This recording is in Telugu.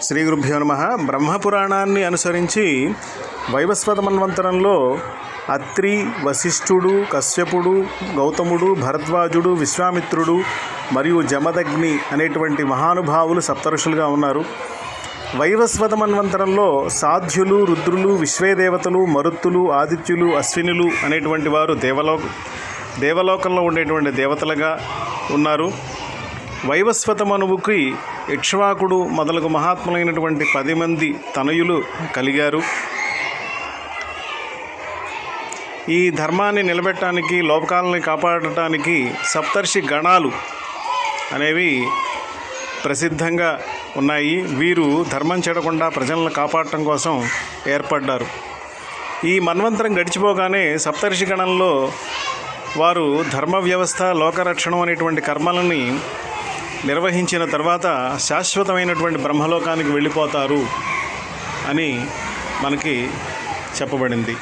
శ్రీ గురుభ్యో నమః. బ్రహ్మపురాణాన్ని అనుసరించి వైవస్వత మన్వంతరంలో అత్రి, వశిష్ఠుడు, కశ్యపుడు, గౌతముడు, భరద్వాజుడు, విశ్వామిత్రుడు మరియు జమదగ్ని అనేటువంటి మహానుభావులు సప్తఋషులుగా ఉన్నారు. వైవస్వత మన్వంతరంలో సాధ్యులు, రుద్రులు, విశ్వేదేవతలు, మరుత్తులు, ఆదిత్యులు, అశ్వినులు అనేటువంటి వారు దేవలోకంలో ఉండేటువంటి దేవతలుగా ఉన్నారు. వైవస్వత మనువుకి ఇక్ష్వాకుడు మొదలగు మహాత్ములైనటువంటి 10 మంది తనయులు కలిగారు. ఈ ధర్మాన్ని నిలబెట్టడానికి, లోకాలని కాపాడటానికి సప్తర్షి గణాలు అనేవి ప్రసిద్ధంగా ఉన్నాయి. వీరు ధర్మం చెడకుండా ప్రజలను కాపాడటం కోసం ఏర్పడ్డారు. ఈ మన్వంతరం గడిచిపోగానే సప్తర్షి గణంలో వారు ధర్మ వ్యవస్థ, లోకరక్షణం అనేటువంటి కర్మలని నిర్వహించిన తర్వాత శాశ్వతమైనటువంటి బ్రహ్మలోకానికి వెళ్ళిపోతారు అని మనకి చెప్పబడింది.